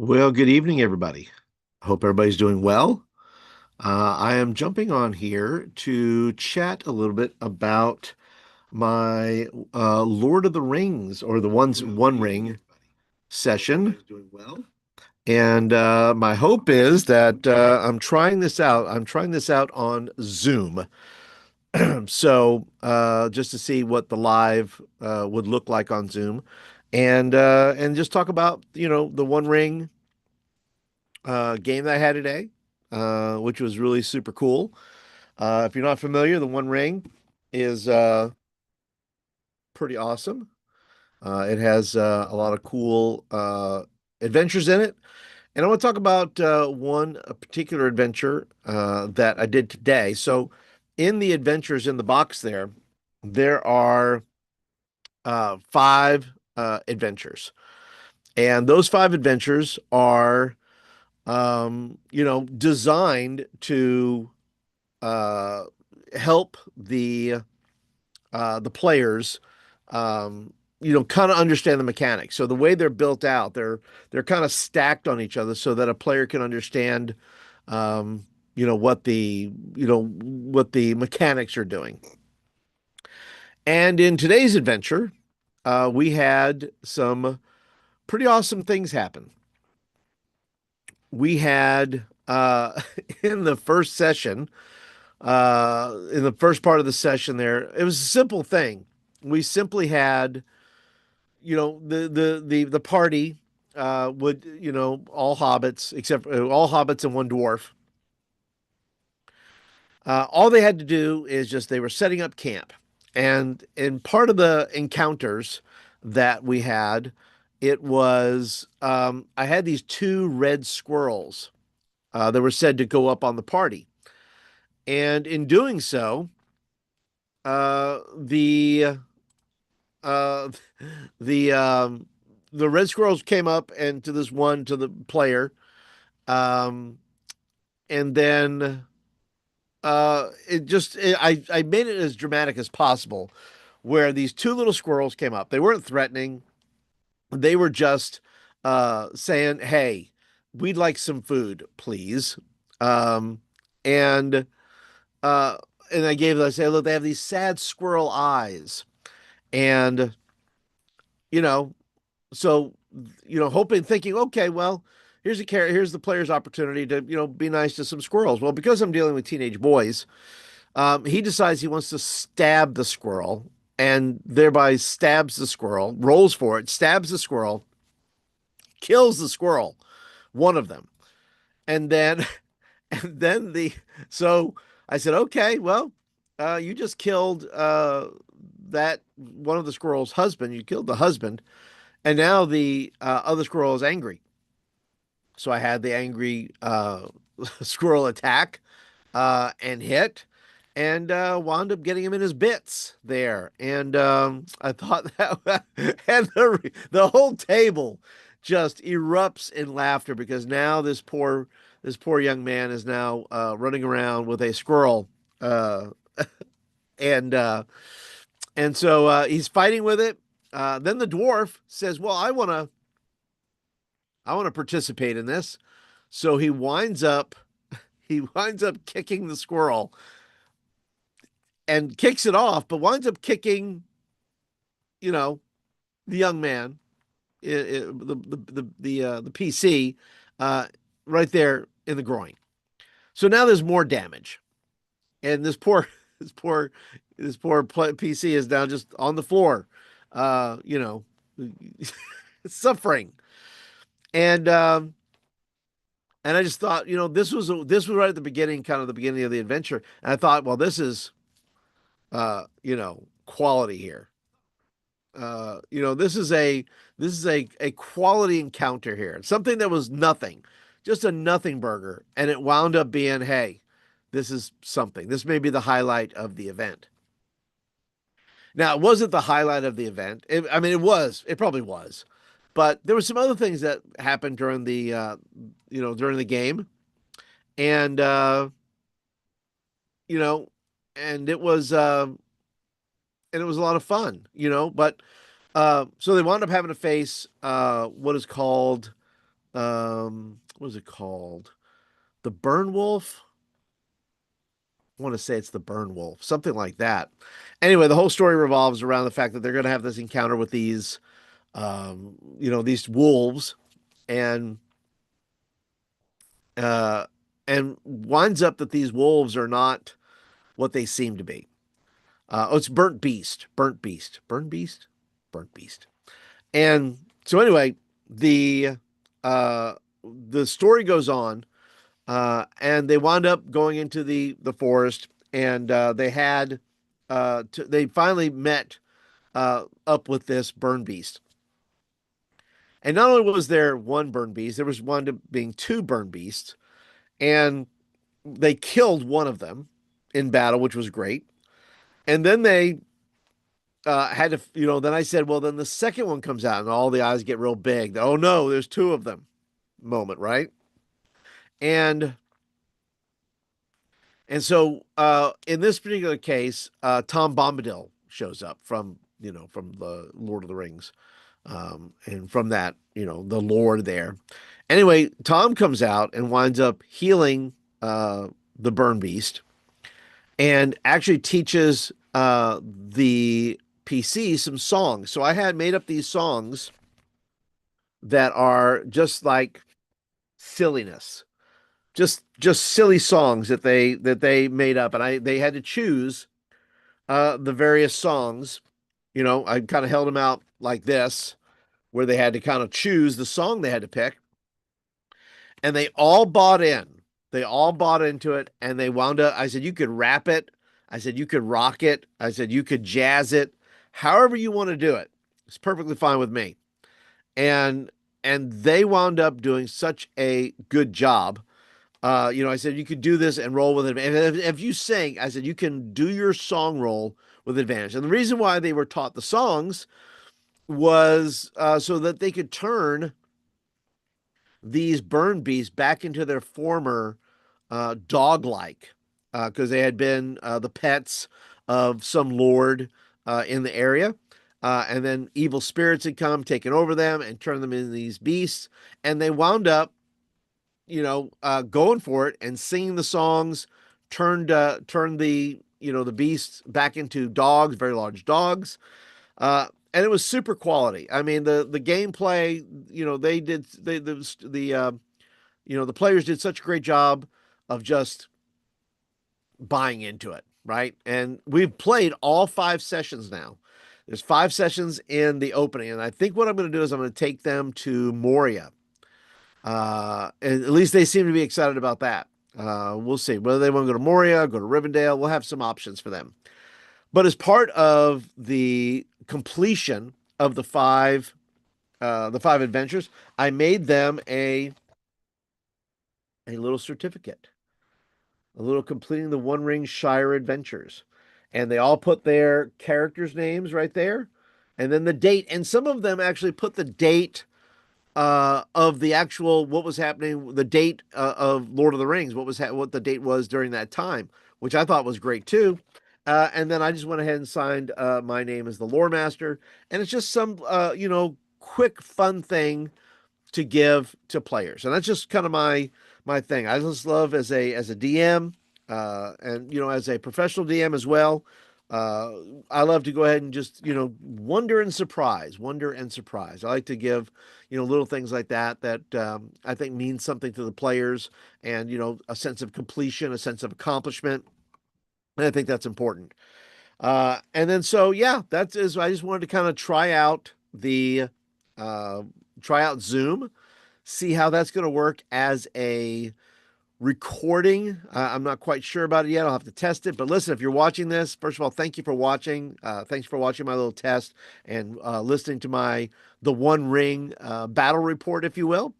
Well, good evening, everybody. Hope everybody's doing well. I am jumping on here to chat a little bit about my Lord of the Rings or the One Ring session. And my hope is that I'm trying this out. I'm trying this out on Zoom. So just to see what the live would look like on Zoom and just talk about, the One Ring game that I had today, which was really super cool. If you're not familiar, the One Ring is pretty awesome. It has a lot of cool adventures in it. And I want to talk about one particular adventure that I did today. So, in the adventures in the box there are five adventures. And those five adventures are, designed to uh, help the players, kind of understand the mechanics. So the way they're built out, they're kind of stacked on each other so that a player can understand, um, what the mechanics are doing. And in today's adventure, we had some pretty awesome things happen. We had in the first session. In the first part of the session there, it was a simple thing. We simply had, the party would, all hobbits except all hobbits and one dwarf. All they had to do is just they were setting up camp. And in part of the encounters that we had, it was I had these two red squirrels that were said to go up on the party. And in doing so, the uh the the red squirrels came up and to the player, um and then I made it as dramatic as possible, where these two little squirrels came up. They weren't threatening, they were just saying, hey, we'd like some food, please. um and uh and I say, look, they have these sad squirrel eyes. And you know so hoping, thinking, okay, well, here's the player's opportunity to be nice to some squirrels. Well, because I'm dealing with teenage boys, he decides he wants to stab the squirrel, and thereby stabs the squirrel, rolls for it, stabs the squirrel, kills the squirrel, one of them. And then and then the so I said, okay, well, you just killed that one of the squirrel's husband. You killed the husband, and now the other squirrel is angry. So I had the angry squirrel attack and hit, and wound up getting him in his bits there. And I thought that, and the whole table just erupts in laughter, because now this poor young man is now running around with a squirrel, uh, and he's fighting with it. Then the dwarf says, "Well, I want to participate in this." So he winds up kicking the squirrel and kicks it off, but winds up kicking, you know, the young man, the PC, uh, right there in the groin. So now there's more damage, and this poor this poor PC is now just on the floor, uh, you know, suffering. And I just thought, this was right at the beginning, kind of the beginning of the adventure. And I thought, well, this is quality here. This is a quality encounter here. Something that was nothing, just a nothing burger, and it wound up being, hey, this is something. This may be the highlight of the event. Now, it wasn't the highlight of the event. I mean, it was. It probably was, but there were some other things that happened during the during the game, and you know, and it was a lot of fun, But so they wound up having to face what is called What is it called? The Burn Wolf. I want to say it's the Burn Wolf, something like that. Anyway, the whole story revolves around the fact that they're going to have this encounter with these, these wolves, and uh, and winds up that these wolves are not what they seem to be. Oh, it's Burnt Beast, Burnt Beast, Burnt Beast, Burnt Beast. And so anyway, the uh, the story goes on, and they wound up going into the forest, and they finally met up with this burn beast. And not only was there one burn beast, there was one to being two burn beasts, and they killed one of them in battle, which was great. And then they had to, then I said, well, then the second one comes out, and all the eyes get real big. Oh no, there's two of them. Moment, right? And so in this particular case, Tom Bombadil shows up from the Lord of the Rings, and from that, the lore there. Anyway, Tom comes out and winds up healing the Burn Beast, and actually teaches the PC some songs. So I had made up these songs that are just like silliness, just silly songs that they made up, and they had to choose the various songs. I kind of held them out like this, where they had to kind of choose the song they had to pick, and they all bought in. They all bought into it, and they wound up. I said you could rap it. I said you could rock it. I said you could jazz it. However you want to do it, it's perfectly fine with me. And they wound up doing such a good job. I said you could do this and roll with it. And if you sing, I said you can do your song roll with advantage. And the reason why they were taught the songs was so that they could turn these burn beasts back into their former dog-like, because they had been the pets of some lord in the area. And then evil spirits had come, taken over them, and turned them into these beasts. And they wound up, going for it and singing the songs, turned the beasts back into dogs, very large dogs. And it was super quality. I mean, the gameplay, they did the players did such a great job of just buying into it, right? And we've played all 5 sessions now. There's 5 sessions in the opening, and I think what I'm going to do is I'm going to take them to Moria. And at least they seem to be excited about that. We'll see whether they want to go to Moria, go to Rivendell. We'll have some options for them. But as part of the completion of the five adventures, I made them a little certificate, a little completing the One Ring Shire adventures. And they all put their characters' names right there, and then the date. And some of them actually put the date of the actual what was happening, the date of Lord of the Rings, what the date was during that time, which I thought was great too. And then I just went ahead and signed my name as the lore master, and it's just some quick fun thing to give to players, and that's just kind of my thing. I just love as a DM, and as a professional DM as well. Uh, I love to go ahead and just wonder and surprise. I like to give little things like that I think means something to the players, and a sense of completion, a sense of accomplishment, and I think that's important. And then so yeah, that's is I just wanted to kind of uh, try out Zoom, see how that's going to work as a recording. I'm not quite sure about it yet. I'll have to test it. But listen, if you're watching this, first of all, thank you for watching. Thanks for watching my little test and listening to the One Ring battle report, if you will.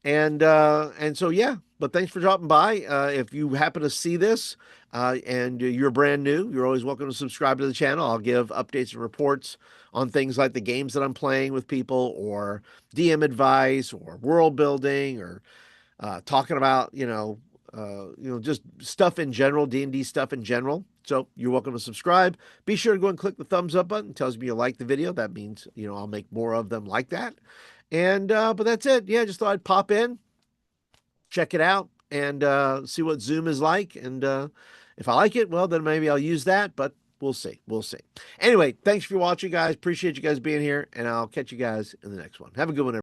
And so yeah, but thanks for dropping by. If you happen to see this and you're brand new, you're always welcome to subscribe to the channel. I'll give updates and reports on things like the games that I'm playing with people, or DM advice, or world building, or talking about just stuff in general, D&D stuff in general. So you're welcome to subscribe. Be sure to go and click the thumbs up button. It tells me you like the video. That means I'll make more of them like that. And but that's it. Yeah, just thought I'd pop in, check it out, and see what Zoom is like. And if I like it, well, then maybe I'll use that. But we'll see. We'll see. Anyway, thanks for watching, guys. Appreciate you guys being here, and I'll catch you guys in the next one. Have a good one, everybody.